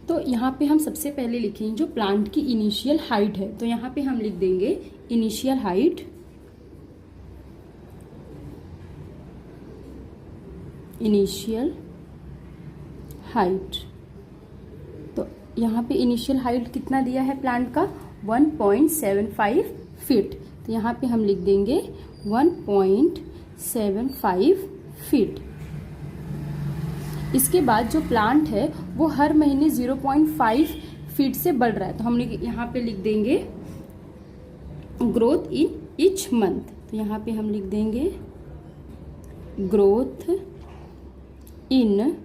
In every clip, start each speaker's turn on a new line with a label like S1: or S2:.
S1: तो यहाँ पे हम सबसे पहले लिखेंगे जो प्लांट की इनिशियल हाइट है। तो यहाँ पे हम लिख देंगे इनिशियल हाइट, इनिशियल हाइट। तो यहाँ पे इनिशियल हाइट कितना दिया है प्लांट का, 1.75 फीट। तो यहाँ पे हम लिख देंगे 1.75 फीट। इसके बाद जो प्लांट है वो हर महीने 0.5 फीट से बढ़ रहा है। तो हम यहाँ पे लिख देंगे ग्रोथ इन ईच मंथ। तो यहाँ पे हम लिख देंगे ग्रोथ इन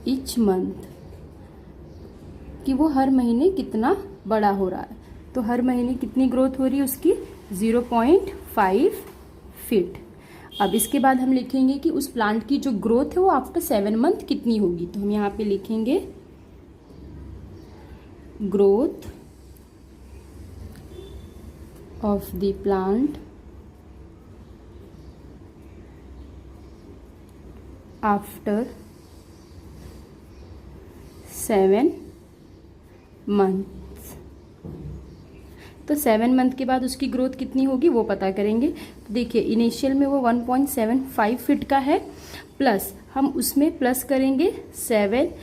S1: ईच मंथ, कि वो हर महीने कितना बड़ा हो रहा है। तो हर महीने कितनी ग्रोथ हो रही है उसकी, 0.5 फीट। अब इसके बाद हम लिखेंगे कि उस प्लांट की जो ग्रोथ है वो आफ्टर 7 मंथ कितनी होगी। तो हम यहाँ पे लिखेंगे growth of the plant after 7 month. तो 7 मंथ के बाद उसकी ग्रोथ कितनी होगी वो पता करेंगे। तो देखिए इनिशियल में वो 1.75 फीट का है, प्लस हम उसमें प्लस करेंगे 7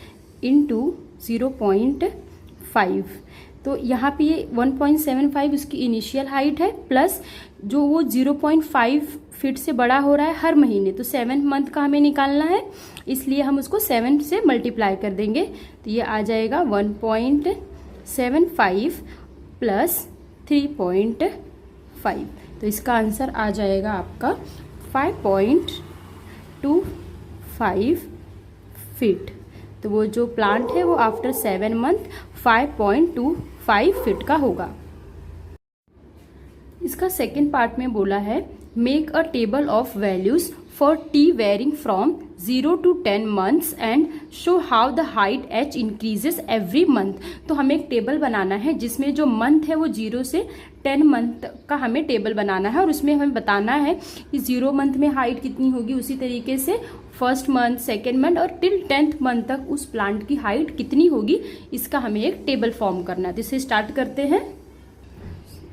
S1: इंटू 0.5। तो यहाँ पे ये 1.75 उसकी इनिशियल हाइट है, प्लस जो वो 0.5 फीट से बड़ा हो रहा है हर महीने। तो 7 मंथ का हमें निकालना है, इसलिए हम उसको 7 से मल्टीप्लाई कर देंगे। तो ये आ जाएगा 1.75 प्लस 3.5। तो इसका आंसर आ जाएगा आपका 5.25 फीट। तो वो जो प्लांट है वो आफ्टर 7 मंथ 5.25 फीट का होगा। इसका सेकेंड पार्ट में बोला है make a table of values for t varying from 0 to 10 months and show how the height h increases every month. तो हमें एक टेबल बनाना है जिसमें जो मंथ है वो 0 से 10 मंथ का हमें टेबल बनाना है, और उसमें हमें बताना है कि 0 मंथ में हाइट कितनी होगी, उसी तरीके से फर्स्ट मंथ, सेकेंड मंथ और टिल 10th मंथ तक उस प्लांट की हाइट कितनी होगी, इसका हमें एक टेबल फॉर्म करना है। तो इसे स्टार्ट करते हैं।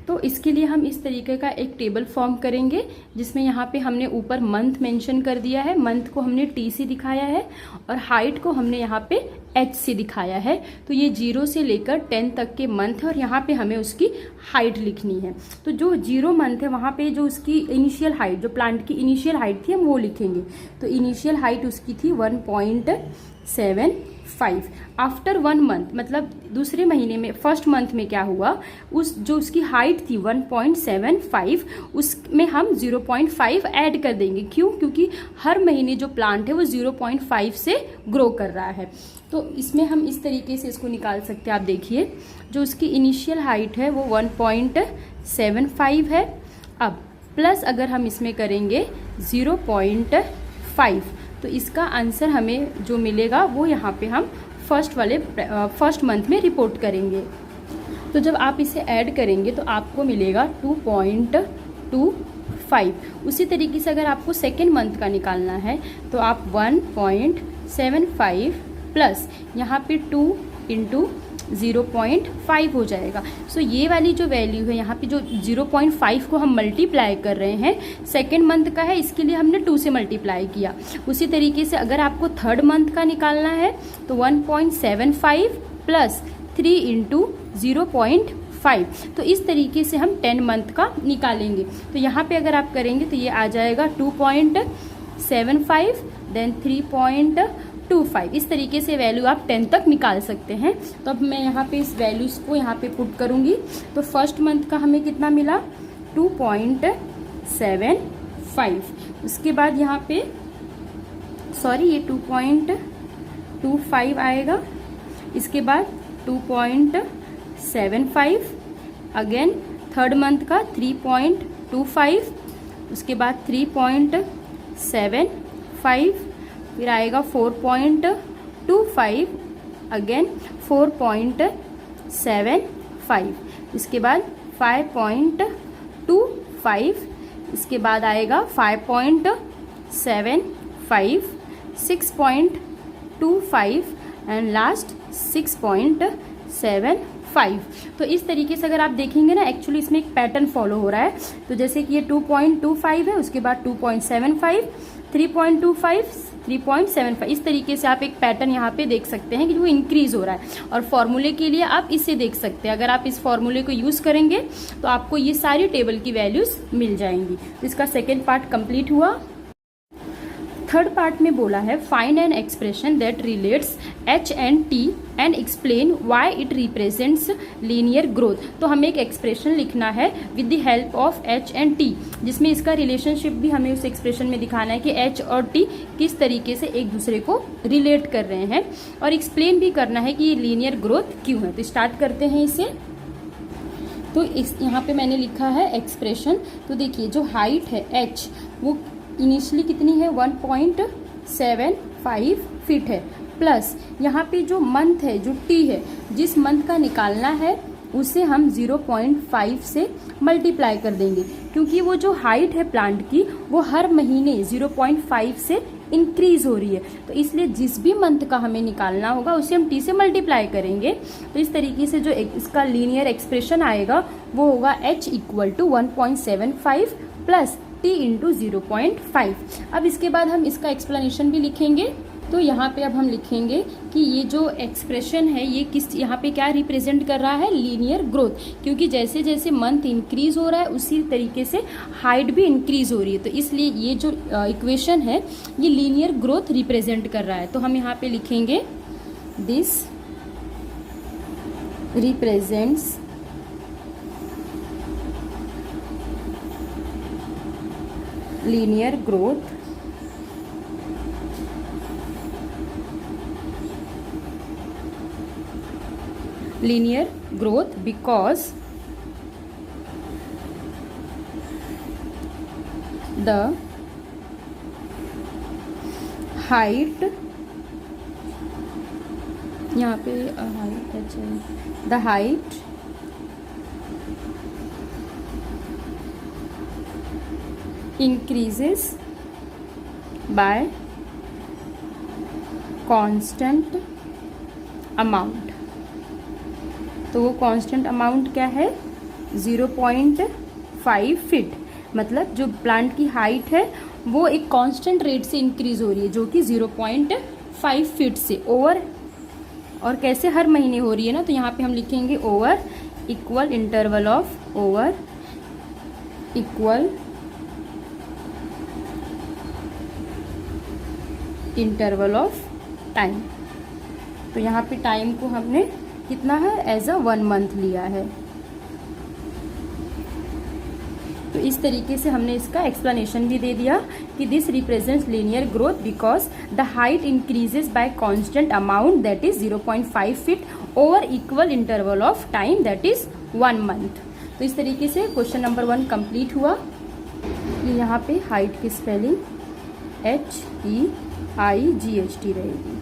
S1: तो इसके लिए हम इस तरीके का एक टेबल फॉर्म करेंगे, जिसमें यहाँ पे हमने ऊपर मंथ मेंशन कर दिया है, मंथ को हमने टी से दिखाया है और हाइट को हमने यहाँ पे एच से दिखाया है। तो ये 0 से लेकर 10 तक के मंथ है और यहाँ पे हमें उसकी हाइट लिखनी है। तो जो 0 मंथ है वहाँ पे जो उसकी इनिशियल हाइट, जो प्लांट की इनिशियल हाइट थी हम वो लिखेंगे। तो इनिशियल हाइट उसकी थी 1.75। आफ्टर 1 मंथ मतलब दूसरे महीने में, फर्स्ट मंथ में क्या हुआ, उस जो उसकी हाइट थी 1.75 उसमें हम 0.5 ऐड कर देंगे। क्यों? क्योंकि हर महीने जो प्लांट है वो 0.5 से ग्रो कर रहा है। तो इसमें हम इस तरीके से इसको निकाल सकते हैं। आप देखिए जो उसकी इनिशियल हाइट है वो 1.75 है। अब प्लस अगर हम इसमें करेंगे 0.5 तो इसका आंसर हमें जो मिलेगा वो यहाँ पे हम फर्स्ट मंथ में रिपोर्ट करेंगे। तो जब आप इसे ऐड करेंगे तो आपको मिलेगा 2.25। उसी तरीके से अगर आपको सेकेंड मंथ का निकालना है तो आप 1.75 प्लस यहाँ पे 2 इंटू 0.5 हो जाएगा। सो ये वाली जो वैल्यू है यहाँ पे जो 0.5 को हम मल्टीप्लाई कर रहे हैं, सेकेंड मंथ का है इसके लिए हमने 2 से मल्टीप्लाई किया। उसी तरीके से अगर आपको थर्ड मंथ का निकालना है तो 1.75 प्लस 3 इंटू 0.5। तो इस तरीके से हम 10 मंथ का निकालेंगे। तो यहाँ पे अगर आप करेंगे तो ये आ जाएगा 2.75 देन 3.25। इस तरीके से वैल्यू आप 10 तक निकाल सकते हैं। तो अब मैं यहाँ पे इस वैल्यूज को यहाँ पे पुट करूँगी। तो फर्स्ट मंथ का हमें कितना मिला, 2.75। उसके बाद यहाँ पे ये 2.25 आएगा। इसके बाद 2.75, अगेन थर्ड मंथ का 3.25, उसके बाद 3.75, फिर आएगा 4.25, अगेन 4.75, इसके बाद 5.25, इसके बाद आएगा 5.75, 6.25 एंड लास्ट 6.75। तो इस तरीके से अगर आप देखेंगे ना, एक्चुअली इसमें एक पैटर्न फॉलो हो रहा है। तो जैसे कि ये 2.25 है, उसके बाद 2.75, 3.25, 3.75, इस तरीके से आप एक पैटर्न यहाँ पे देख सकते हैं कि वो इंक्रीज हो रहा है। और फॉर्मूले के लिए आप इससे देख सकते हैं, अगर आप इस फॉर्मूले को यूज करेंगे तो आपको ये सारी टेबल की वैल्यूज मिल जाएंगी। तो इसका सेकेंड पार्ट कंप्लीट हुआ। थर्ड पार्ट में बोला है find an expression that relates H and T and explain why it represents linear growth. तो हमें एक एक्सप्रेशन लिखना है with the help of H and T, जिसमें इसका रिलेशनशिप भी हमें उस एक्सप्रेशन में दिखाना है कि एच और टी किस तरीके से एक दूसरे को रिलेट कर रहे हैं, और एक्सप्लेन भी करना है कि ये लीनियर ग्रोथ क्यों है। तो स्टार्ट करते हैं इसे। तो इस यहाँ पे मैंने लिखा है एक्सप्रेशन। तो देखिए जो हाइट है एच, वो इनिशियली कितनी है 1.75 फीट है, प्लस यहाँ पे जो मंथ है, जो टी है, जिस मंथ का निकालना है उसे हम 0.5 से मल्टीप्लाई कर देंगे, क्योंकि वो जो हाइट है प्लांट की वो हर महीने 0.5 से इंक्रीज हो रही है। तो इसलिए जिस भी मंथ का हमें निकालना होगा उसे हम टी से मल्टीप्लाई करेंगे। तो इस तरीके से जो इसका लीनियर एक्सप्रेशन आएगा वो होगा h equal to 1.75 plus t into 0.5। अब इसके बाद हम इसका एक्सप्लेनेशन भी लिखेंगे। तो यहाँ पे अब हम लिखेंगे कि ये जो एक्सप्रेशन है ये किस, यहाँ पे क्या रिप्रेजेंट कर रहा है, लीनियर ग्रोथ, क्योंकि जैसे जैसे मंथ इंक्रीज हो रहा है उसी तरीके से हाइट भी इंक्रीज हो रही है। तो इसलिए ये जो इक्वेशन है ये लीनियर ग्रोथ रिप्रेजेंट कर रहा है। तो हम यहाँ पे लिखेंगे this represents linear growth because the height, यहाँ पे हाइट, अच्छा, the height increases by constant amount। तो वो कांस्टेंट अमाउंट क्या है, 0.5 फीट। मतलब जो प्लांट की हाइट है वो एक कांस्टेंट रेट से इंक्रीज हो रही है, जो कि 0.5 फीट से ओवर, और कैसे हर महीने हो रही है ना, तो यहाँ पे हम लिखेंगे over equal interval of, over equal interval of time. तो यहाँ पे टाइम को हमने कितना है, एज अ 1 मंथ लिया है। तो इस तरीके से हमने इसका एक्सप्लेनेशन भी दे दिया कि this represents linear growth because the height increases by constant amount that is 0.5 feet over equal interval of time that is 1 month. तो इस तरीके से क्वेश्चन नंबर 1 कंप्लीट हुआ। यहाँ पे हाइट की स्पेलिंग HEIGHT रहेगी।